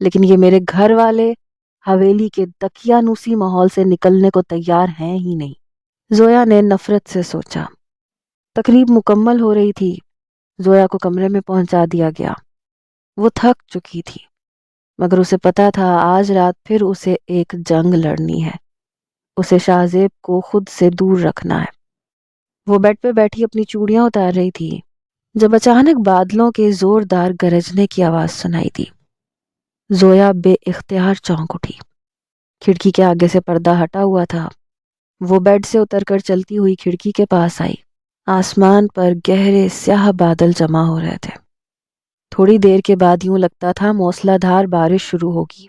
لیکن یہ میرے گھر والے حویلی کے دقیانوسی ماحول سے نکلنے کو تیار ہیں ہی نہیں۔ زویا نے نفرت سے سوچا۔ تقریب مکمل ہو رہی تھی، زویا کو کمرے میں پہنچا دیا گیا۔ وہ تھک چکی تھی، مگر اسے پتا تھا آج رات پھر اسے ایک جنگ لڑنی ہے۔ اسے شاہ زیب کو خود سے دور رکھنا ہے۔ وہ بیڈ پہ بیٹھی اپنی چوڑیاں اتار رہی تھی جب اچانک بادلوں کے زوردار گرجنے کی آواز سنائی دی۔ زویا بے اختیار چونک اٹھی۔ کھڑکی کے آگے سے پردہ ہٹا ہوا تھا۔ وہ بیڈ سے اتر کر چلتی ہوئی کھڑکی کے پاس آئی۔ آسمان پر گہرے سیاہ بادل جمع ہو رہے تھے۔ تھوڑی دیر کے بعد یوں لگتا تھا موسلا دھار بارش شروع ہوگی۔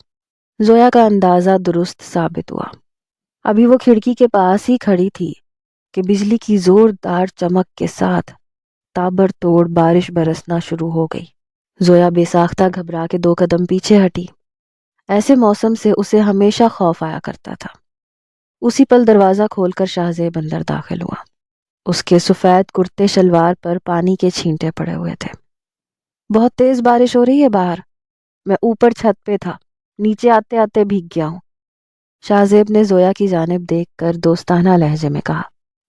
زویا کا اندازہ درست ثابت ہوا۔ ابھی وہ کھڑکی کے پاس ہی کھڑی تھی کہ بجلی کی زوردار چمک کے ساتھ تابڑ توڑ بارش برسنا شروع ہو گئی۔ زویا بے ساختہ گھبرا کے 2 قدم پیچھے ہٹی۔ ایسے موسم سے اسے ہمیشہ خوف آیا کرتا تھا۔ اسی پل دروازہ کھول کر شاہ زیب اندر داخل ہوا۔ اس کے سفید کرتے شلوار پر پانی کے چھینٹے پڑے ہوئے تھے۔ بہت تیز بارش ہو رہی ہے باہر، میں اوپر چھت پہ تھا، نیچے آتے آتے بھیگ گیا ہوں، شاہ زیب نے زویا کی جانب دیکھ کر دوستانہ لہجے میں کہا۔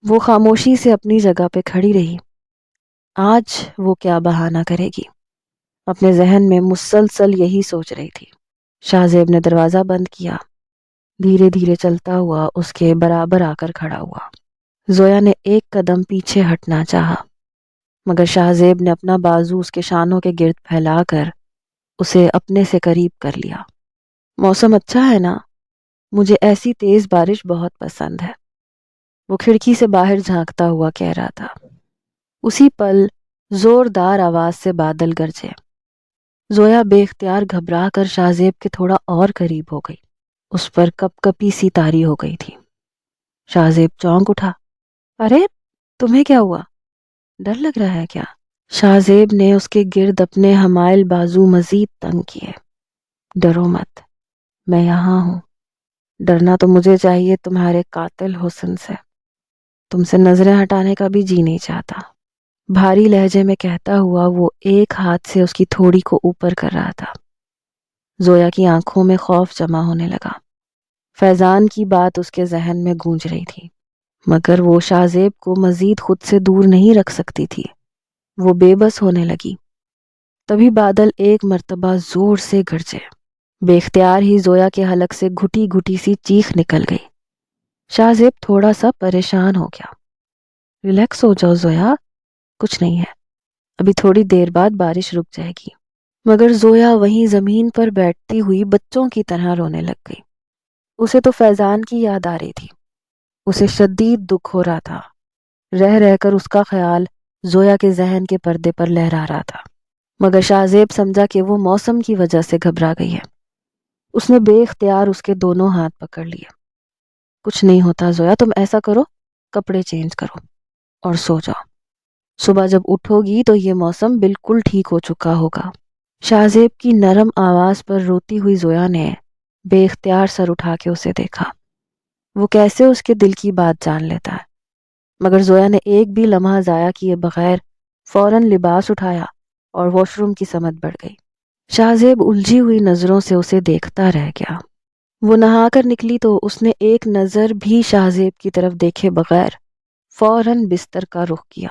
وہ خاموشی سے اپنی جگہ پہ کھڑی رہی۔ آج وہ کیا بہانہ کرے گی؟ اپنے ذہن میں مسلسل یہی سوچ رہی تھی۔ شاہ زیب نے دروازہ بند کیا، دھیرے دھیرے چلتا ہوا اس کے برابر آ کر کھڑا ہوا۔ زویا نے 1 قدم پیچھے ہٹنا چاہا، مگر شاہ زیب نے اپنا بازو اس کے شانوں کے گرد پھیلا کر اسے اپنے سے قریب کر لیا۔ موسم اچھا ہے نا؟ مجھے ایسی تیز بارش بہت پسند ہے، وہ کھڑکی سے باہر جھانکتا ہوا کہہ رہا تھا۔ اسی پل زوردار آواز سے بادل گرجے۔ زویا بے اختیار گھبرا کر شاہ زیب کے تھوڑا اور قریب ہو گئی۔ اس پر کپ کپی سی طاری ہو گئی تھی۔ شاہ زیب چونک اٹھا۔ ارے تمہیں کیا ہوا؟ ڈر لگ رہا ہے کیا؟ شاہ زیب نے اس کے گرد اپنے حمائل بازو مزید تنگ کیے۔ ڈرو مت، میں یہاں ہوں۔ ڈرنا تو مجھے چاہیے تمہارے قاتل حسن سے، تم سے نظریں ہٹانے کا بھی جی نہیں چاہتا۔ بھاری لہجے میں کہتا ہوا وہ ایک ہاتھ سے اس کی تھوڑی کو اوپر کر رہا تھا۔ زویا کی آنکھوں میں خوف جمع ہونے لگا۔ فیضان کی بات اس کے ذہن میں گونج رہی تھی، مگر وہ شاہ زیب کو مزید خود سے دور نہیں رکھ سکتی تھی۔ وہ بے بس ہونے لگی۔ تبھی بادل ایک مرتبہ زور سے گرجے۔ بے اختیار ہی زویا کے حلق سے گھٹی گھٹی سی چیخ نکل گئی۔ شاہ زیب تھوڑا سا پریشان ہو گیا۔ ریلیکس ہو جاؤ زویا، کچھ نہیں ہے، ابھی تھوڑی دیر بعد بارش رک جائے گی۔ مگر زویا وہیں زمین پر بیٹھتی ہوئی بچوں کی طرح رونے لگ گئی۔ اسے تو فیضان کی یاد آ رہی تھی۔ اسے شدید دکھ ہو رہا تھا۔ رہ رہ کر اس کا خیال زویا کے ذہن کے پردے پر لہرا رہا تھا، مگر شاہ زیب سمجھا کہ وہ موسم کی وجہ سے گھبرا گئی ہے۔ اس نے بے اختیار اس کے دونوں ہاتھ پکڑ لیے۔ کچھ نہیں ہوتا زویا، تم ایسا کرو، کپڑے چینج کرو اور سو جاؤ، صبح جب اٹھو گی تو یہ موسم بالکل ٹھیک ہو چکا ہوگا۔ شاہ زیب کی نرم آواز پر روتی ہوئی زویا نے بے اختیار سر اٹھا کے اسے دیکھا۔ وہ کیسے اس کے دل کی بات جان لیتا ہے؟ مگر زویا نے ایک بھی لمحہ ضائع کیے بغیر فوراً لباس اٹھایا اور واش روم کی سمت بڑھ گئی۔ شاہ زیب الجھی ہوئی نظروں سے اسے دیکھتا رہ گیا۔ وہ نہا کر نکلی تو اس نے ایک نظر بھی شاہ زیب کی طرف دیکھے بغیر فوراً بستر کا رخ کیا۔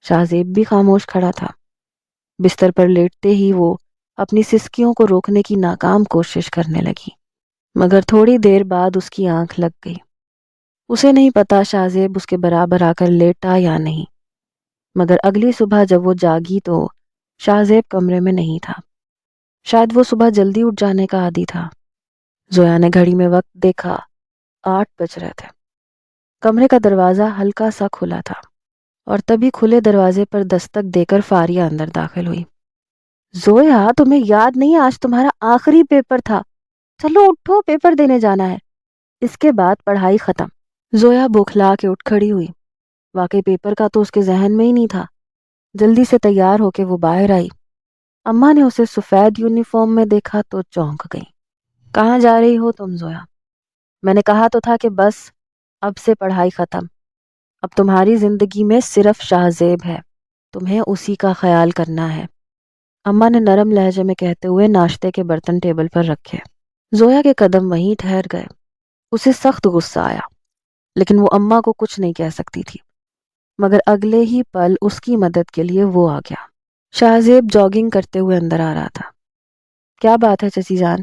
شاہ زیب بھی خاموش کھڑا تھا۔ بستر پر لیٹتے ہی وہ اپنی سسکیوں کو روکنے کی ناکام کوشش کرنے لگی، مگر تھوڑی دیر بعد اس کی آنکھ لگ گئی۔ اسے نہیں پتا شاہ زیب اس کے برابر آ کر لیٹا یا نہیں، مگر اگلی صبح جب وہ جاگی تو شاہ زیب کمرے میں نہیں تھا۔ شاید وہ صبح جلدی اٹھ جانے کا عادی تھا۔ زویا نے گھڑی میں وقت دیکھا، 8 بج رہے تھے۔ کمرے کا دروازہ ہلکا سا کھلا تھا اور تبھی کھلے دروازے پر دستک دے کر فاریہ اندر داخل ہوئی۔ زویا، تمہیں یاد نہیں آج تمہارا آخری پیپر تھا؟ چلو اٹھو، پیپر دینے جانا ہے، اس کے بعد پڑھائی ختم۔ زویا بوکھلا کے اٹھ کھڑی ہوئی۔ واقعی پیپر کا تو اس کے ذہن میں ہی نہیں تھا۔ جلدی سے تیار ہو کے وہ باہر آئی۔ اماں نے اسے سفید یونیفارم میں دیکھا تو چونک گئی۔ کہاں جا رہی ہو تم زویا؟ میں نے کہا تو تھا کہ بس اب سے پڑھائی ختم۔ اب تمہاری زندگی میں صرف شاہ زیب ہے، تمہیں اسی کا خیال کرنا ہے، اماں نے نرم لہجے میں کہتے ہوئے ناشتے کے برتن ٹیبل پر رکھے۔ زویا کے قدم وہیں ٹھہر گئے۔ اسے سخت غصہ آیا، لیکن وہ اماں کو کچھ نہیں کہہ سکتی تھی۔ مگر اگلے ہی پل اس کی مدد کے لیے وہ آ گیا۔ شاہ زیب جاگنگ کرتے ہوئے اندر آ رہا تھا۔ کیا بات ہے چچی جان؟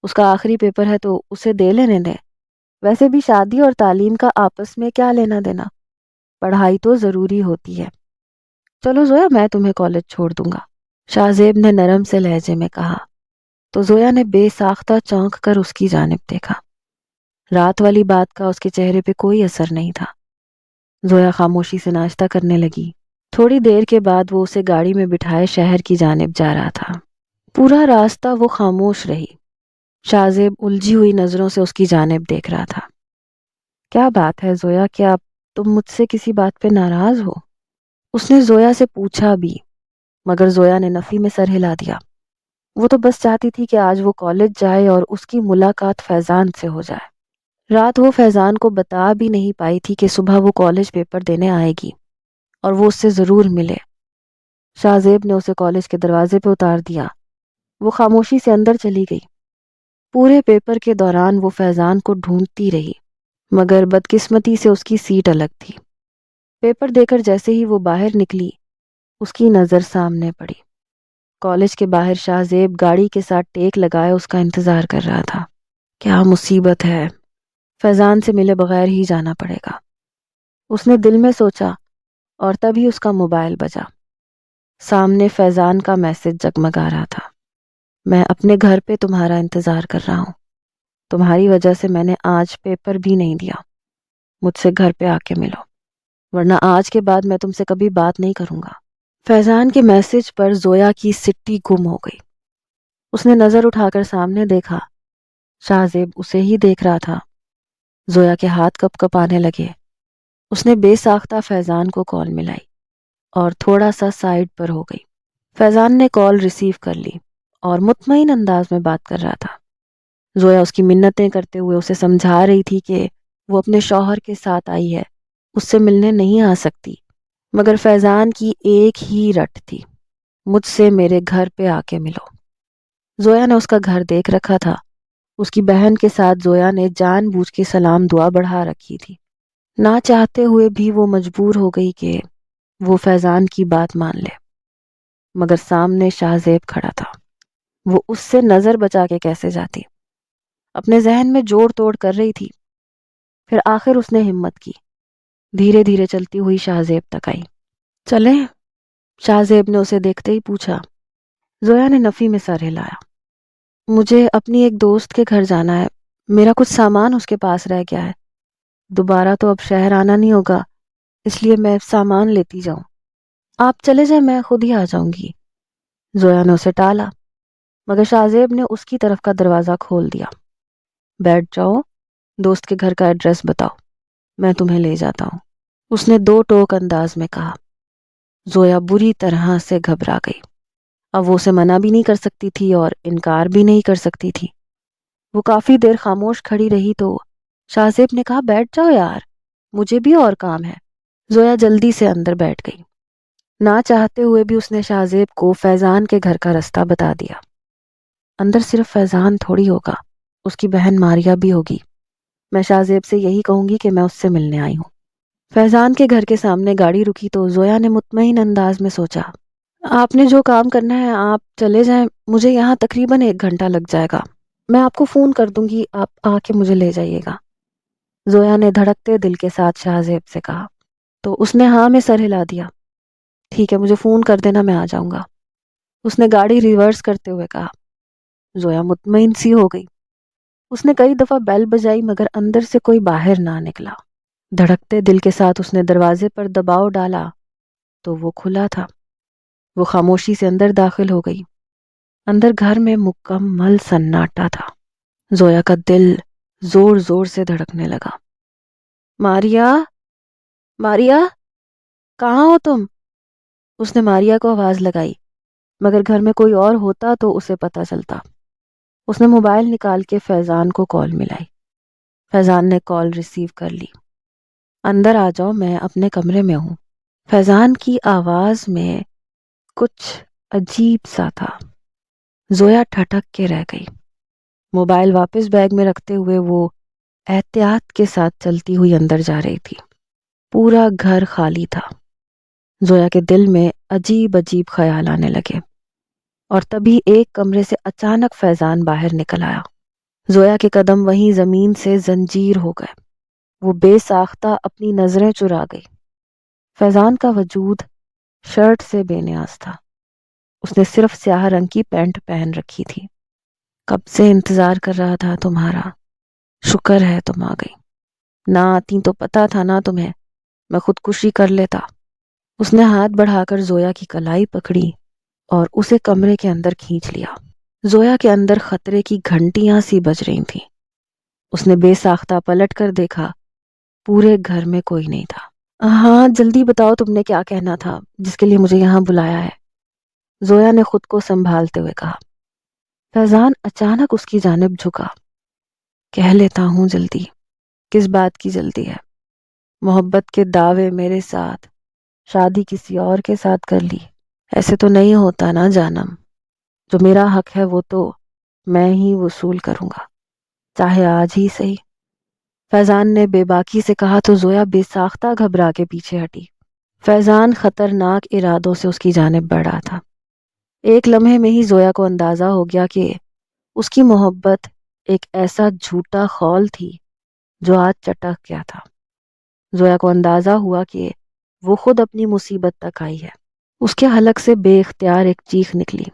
اس کا آخری پیپر ہے تو اسے دے لینے دیں۔ ویسے بھی شادی اور تعلیم کا آپس میں کیا لینا دینا، پڑھائی تو ضروری ہوتی ہے۔ چلو زویا، میں تمہیں کالج چھوڑ دوں گا، شاہ زیب نے نرم سے لہجے میں کہا۔ تو زویا نے بے ساختہ چونک کر اس کی جانب دیکھا۔ رات والی بات کا اس کے چہرے پہ کوئی اثر نہیں تھا۔ زویا خاموشی سے ناشتہ کرنے لگی۔ تھوڑی دیر کے بعد وہ اسے گاڑی میں بٹھائے شہر کی جانب جا رہا تھا۔ پورا راستہ وہ خاموش رہی۔ شاہ زیب الجھی ہوئی نظروں سے اس کی جانب دیکھ رہا تھا۔ کیا بات ہے زویا، کیا تم مجھ سے کسی بات پہ ناراض ہو؟ اس نے زویا سے پوچھا بھی، مگر زویا نے نفی میں سر ہلا دیا۔ وہ تو بس چاہتی تھی کہ آج وہ کالج جائے اور اس کی ملاقات فیضان سے ہو جائے۔ رات وہ فیضان کو بتا بھی نہیں پائی تھی کہ صبح وہ کالج پیپر دینے آئے گی اور وہ اس سے ضرور ملے۔ شاہ زیب نے اسے کالج کے دروازے پہ اتار دیا۔ وہ خاموشی سے اندر چلی گئی۔ پورے پیپر کے دوران وہ فیضان کو ڈھونڈتی رہی، مگر بدقسمتی سے اس کی سیٹ الگ تھی۔ پیپر دے کر جیسے ہی وہ باہر نکلی، اس کی نظر سامنے پڑی۔ کالج کے باہر شاہ زیب گاڑی کے ساتھ ٹیک لگائے اس کا انتظار کر رہا تھا۔ کیا مصیبت ہے، فیضان سے ملے بغیر ہی جانا پڑے گا، اس نے دل میں سوچا، اور تبھی اس کا موبائل بجا۔ سامنے فیضان کا میسج جگمگا رہا تھا۔ میں اپنے گھر پہ تمہارا انتظار کر رہا ہوں، تمہاری وجہ سے میں نے آج پیپر بھی نہیں دیا، مجھ سے گھر پہ آ کے ملو، ورنہ آج کے بعد میں تم سے کبھی بات نہیں کروں گا۔ فیضان کے میسج پر زویا کی سٹی گم ہو گئی۔ اس نے نظر اٹھا کر سامنے دیکھا، شاہ زیب اسے ہی دیکھ رہا تھا۔ زویا کے ہاتھ کپ کپ آنے لگے۔ اس نے بے ساختہ فیضان کو کال ملائی اور تھوڑا سا سائیڈ پر ہو گئی۔ فیضان نے کال ریسیو کر لی اور مطمئن انداز میں بات کر رہا تھا۔ زویا اس کی منتیں کرتے ہوئے اسے سمجھا رہی تھی کہ وہ اپنے شوہر کے ساتھ آئی ہے، اس سے ملنے نہیں آ سکتی، مگر فیضان کی ایک ہی رٹ تھی، مجھ سے میرے گھر پہ آ کے ملو۔ زویا نے اس کا گھر دیکھ رکھا تھا۔ اس کی بہن کے ساتھ زویا نے جان بوجھ کے سلام دعا بڑھا رکھی تھی۔ نہ چاہتے ہوئے بھی وہ مجبور ہو گئی کہ وہ فیضان کی بات مان لے، مگر سامنے شاہ زیب کھڑا تھا۔ وہ اس سے نظر بچا کے کیسے جاتی؟ اپنے ذہن میں جوڑ توڑ کر رہی تھی۔ پھر آخر اس نے ہمت کی، دھیرے دھیرے چلتی ہوئی شاہ زیب تک آئی۔ چلیں؟ شاہ زیب نے اسے دیکھتے ہی پوچھا۔ زویا نے نفی میں سر ہلایا۔ مجھے اپنی ایک دوست کے گھر جانا ہے، میرا کچھ سامان اس کے پاس رہ گیا ہے، دوبارہ تو اب شہر آنا نہیں ہوگا، اس لیے میں سامان لیتی جاؤں، آپ چلے جائیں، میں خود ہی آ جاؤں گی۔ زویا نے اسے ٹالا، مگر شاہ زیب نے اس کی طرف کا دروازہ کھول دیا۔ بیٹھ جاؤ، دوست کے گھر کا ایڈریس بتاؤ، میں تمہیں لے جاتا ہوں، اس نے دو ٹوک انداز میں کہا۔ زویا بری طرح سے گھبرا گئی۔ اب وہ اسے منع بھی نہیں کر سکتی تھی اور انکار بھی نہیں کر سکتی تھی۔ وہ کافی دیر خاموش کھڑی رہی تو شاہزیب نے کہا بیٹھ جاؤ یار، مجھے بھی اور کام ہے۔ زویا جلدی سے اندر بیٹھ گئی۔ نہ چاہتے ہوئے بھی اس نے شاہزیب کو فیضان کے گھر کا رستہ بتا دیا۔ اندر صرف فیضان تھوڑی ہوگا، اس کی بہن ماریا بھی ہوگی۔ میں شاہزیب سے یہی کہوں گی کہ میں اس سے ملنے آئی ہوں۔ فیضان کے گھر کے سامنے گاڑی رکی تو زویا نے مطمئن انداز میں سوچا، آپ نے جو کام کرنا ہے آپ چلے جائیں، مجھے یہاں تقریباً 1 گھنٹہ لگ جائے گا، میں آپ کو فون کر دوں گی، آپ آ کے مجھے لے جائیے گا۔ زویا نے دھڑکتے دل کے ساتھ شاہزیب سے کہا تو اس نے ہاں میں سر ہلا دیا۔ ٹھیک ہے، مجھے فون کر دینا، میں آ جاؤں گا، اس نے گاڑی ریورس کرتے ہوئے کہا۔ زویا مطمئن سی ہو گئی۔ اس نے کئی دفعہ بیل بجائی مگر اندر سے کوئی باہر نہ نکلا۔ دھڑکتے دل کے ساتھ اس نے دروازے پر دباؤ ڈالا تو وہ کھلا تھا۔ وہ خاموشی سے اندر داخل ہو گئی۔ اندر گھر میں مکمل سناٹا تھا۔ زویا کا دل زور زور سے دھڑکنے لگا۔ ماریا، ماریا، کہاں ہو تم؟ اس نے ماریا کو آواز لگائی مگر گھر میں کوئی اور ہوتا تو اسے پتہ چلتا۔ اس نے موبائل نکال کے فیضان کو کال ملائی۔ فیضان نے کال ریسیو کر لی۔ اندر آ جاؤ، میں اپنے کمرے میں ہوں۔ فیضان کی آواز میں کچھ عجیب سا تھا۔ زویا ٹھٹک کے رہ گئی۔ موبائل واپس بیگ میں رکھتے ہوئے وہ احتیاط کے ساتھ چلتی ہوئی اندر جا رہی تھی۔ پورا گھر خالی تھا۔ زویا کے دل میں عجیب عجیب خیال آنے لگے اور تبھی ایک کمرے سے اچانک فیضان باہر نکل آیا۔ زویا کے قدم وہیں زمین سے زنجیر ہو گئے۔ وہ بے ساختہ اپنی نظریں چرا گئی۔ فیضان کا وجود شرٹ سے بے نیاز تھا۔ اس نے صرف سیاہ رنگ کی پینٹ پہن رکھی تھی۔ کب سے انتظار کر رہا تھا تمہارا، شکر ہے تم آ گئی، نہ آتی تو پتا تھا نا تمہیں، میں خودکشی کر لیتا۔ اس نے ہاتھ بڑھا کر زویا کی کلائی پکڑی اور اسے کمرے کے اندر کھینچ لیا۔ زویا کے اندر خطرے کی گھنٹیاں سی بج رہی تھیں۔ اس نے بے ساختہ پلٹ کر دیکھا، پورے گھر میں کوئی نہیں تھا۔ ہاں جلدی بتاؤ تم نے کیا کہنا تھا جس کے لیے مجھے یہاں بلایا ہے، زویا نے خود کو سنبھالتے ہوئے کہا۔ فیضان اچانک اس کی جانب جھکا۔ کہہ لیتا ہوں جلدی، کس بات کی جلدی ہے؟ محبت کے دعوے میرے ساتھ، شادی کسی اور کے ساتھ کر لی، ایسے تو نہیں ہوتا نا جانم، جو میرا حق ہے وہ تو میں ہی وصول کروں گا، چاہے آج ہی صحیح۔ فیضان نے بے باکی سے کہا تو زویا بے ساختہ گھبرا کے پیچھے ہٹی۔ فیضان خطرناک ارادوں سے اس کی جانب بڑھ رہا تھا۔ ایک لمحے میں ہی زویا کو اندازہ ہو گیا کہ اس کی محبت ایک ایسا جھوٹا خول تھی جو آج چٹک گیا تھا۔ زویا کو اندازہ ہوا کہ وہ خود اپنی مصیبت تک آئی ہے۔ اس کے حلق سے بے اختیار ایک چیخ نکلی،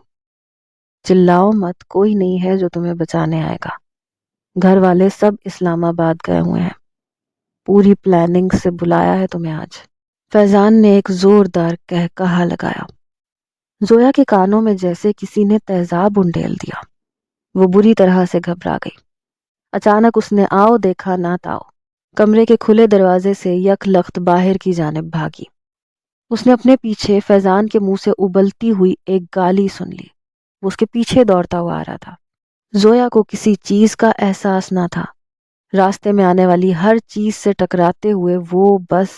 چلاؤ مت، کوئی نہیں ہے جو تمہیں بچانے آئے گا، گھر والے سب اسلام آباد گئے ہوئے ہیں، پوری پلاننگ سے بلایا ہے تمہیں آج۔ فیضان نے ایک زوردار قہقہا لگایا۔ زویا کے کانوں میں جیسے کسی نے تیزاب انڈیل دیا۔ وہ بری طرح سے گھبرا گئی۔ اچانک اس نے آؤ دیکھا نہ تاؤ، کمرے کے کھلے دروازے سے یک لخت باہر کی جانب بھاگی۔ اس نے اپنے پیچھے فیضان کے منہ سے ابلتی ہوئی ایک گالی سن لی۔ وہ اس کے پیچھے دوڑتا ہوا آ رہا تھا۔ زویا کو کسی چیز کا احساس نہ تھا۔ راستے میں آنے والی ہر چیز سے ٹکراتے ہوئے وہ بس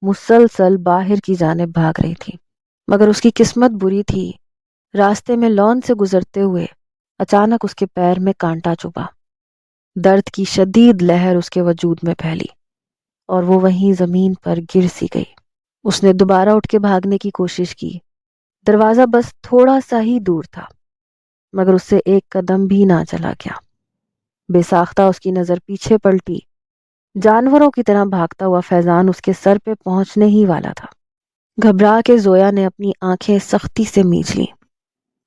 مسلسل باہر کی جانب بھاگ رہی تھی۔ مگر اس کی قسمت بری تھی۔ راستے میں لان سے گزرتے ہوئے اچانک اس کے پیر میں کانٹا چبھا۔ درد کی شدید لہر اس کے وجود میں پھیلی اور وہ وہیں زمین پر گر سی گئی۔ اس نے دوبارہ اٹھ کے بھاگنے کی کوشش کی۔ دروازہ بس تھوڑا سا ہی دور تھا مگر اس سے ایک قدم بھی نہ چلا گیا۔ بے ساختہ اس کی نظر پیچھے پلٹی۔ جانوروں کی طرح بھاگتا ہوا فیضان اس کے سر پہ پہنچنے ہی والا تھا۔ گھبرا کے زویا نے اپنی آنکھیں سختی سے میچ لیں۔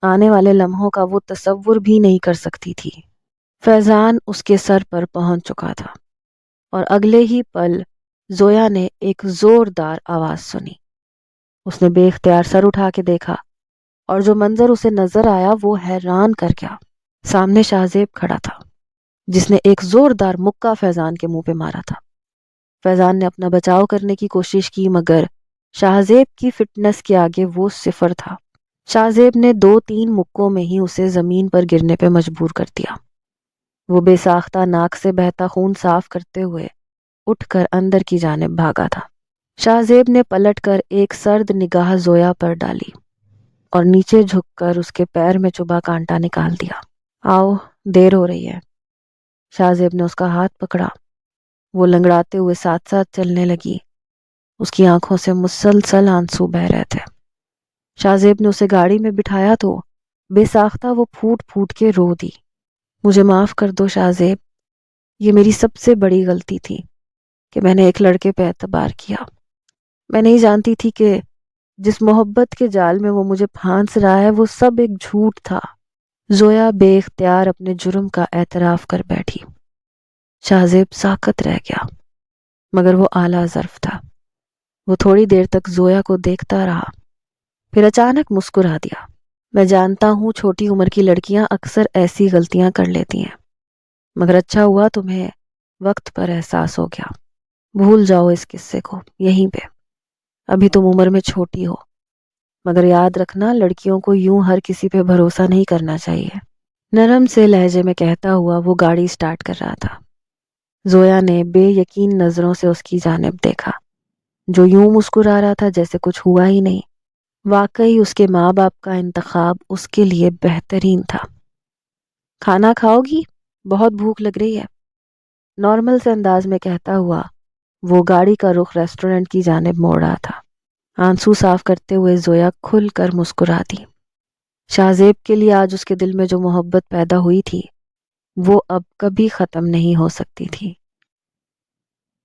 آنے والے لمحوں کا وہ تصور بھی نہیں کر سکتی تھی۔ فیضان اس کے سر پر پہنچ چکا تھا اور اگلے ہی پل زویا نے ایک زوردار آواز سنی۔ اس نے بے اختیار سر اٹھا کے دیکھا اور جو منظر اسے نظر آیا وہ حیران کر گیا۔ سامنے شاہزیب کھڑا تھا جس نے ایک زوردار مکہ فیضان کے منہ پہ مارا تھا۔ فیضان نے اپنا بچاؤ کرنے کی کوشش کی مگر شاہزیب کی فٹنس کے آگے وہ صفر تھا۔ شاہزیب نے 2-3 مکوں میں ہی اسے زمین پر گرنے پہ مجبور کر دیا۔ وہ بے ساختہ ناک سے بہتا خون صاف کرتے ہوئے اٹھ کر اندر کی جانب بھاگا تھا۔ شاہ زیب نے پلٹ کر ایک سرد نگاہ زویا پر ڈالی اور نیچے جھک کر اس کے پیر میں چبھا کانٹا نکال دیا۔ آؤ، دیر ہو رہی ہے۔ شاہ زیب نے اس کا ہاتھ پکڑا۔ وہ لنگڑاتے ہوئے ساتھ ساتھ چلنے لگی۔ اس کی آنکھوں سے مسلسل آنسو بہہ رہے تھے۔ شاہ زیب نے اسے گاڑی میں بٹھایا تو بے ساختہ وہ پھوٹ پھوٹ کے رو دی۔ مجھے معاف کر دو شاہ زیب، یہ میری سب سے بڑی غلطی تھی کہ میں نے ایک لڑکے پہ اعتبار کیا۔ میں نہیں جانتی تھی کہ جس محبت کے جال میں وہ مجھے پھانس رہا ہے وہ سب ایک جھوٹ تھا۔ زویا بے اختیار اپنے جرم کا اعتراف کر بیٹھی۔ شاہ زیب ساکت رہ گیا، مگر وہ اعلیٰ ظرف تھا۔ وہ تھوڑی دیر تک زویا کو دیکھتا رہا، پھر اچانک مسکرا دیا۔ میں جانتا ہوں چھوٹی عمر کی لڑکیاں اکثر ایسی غلطیاں کر لیتی ہیں، مگر اچھا ہوا تمہیں وقت پر احساس ہو گیا۔ بھول جاؤ اس قصے کو یہیں پہ، ابھی تم عمر میں چھوٹی ہو، مگر یاد رکھنا لڑکیوں کو یوں ہر کسی پہ بھروسہ نہیں کرنا چاہیے۔ نرم سے لہجے میں کہتا ہوا وہ گاڑی سٹارٹ کر رہا تھا۔ زویا نے بے یقین نظروں سے اس کی جانب دیکھا، جو یوں مسکرا رہا تھا جیسے کچھ ہوا ہی نہیں۔ واقعی اس کے ماں باپ کا انتخاب اس کے لیے بہترین تھا۔ کھانا کھاؤ گی؟ بہت بھوک لگ رہی ہے، نارمل سے انداز میں کہتا ہوا وہ گاڑی کا رخ ریسٹورنٹ کی جانب موڑ رہا تھا۔ آنسو صاف کرتے ہوئے زویا کھل کر مسکرا دی۔ شاہ زیب کے لیے آج اس کے دل میں جو محبت پیدا ہوئی تھی وہ اب کبھی ختم نہیں ہو سکتی تھی۔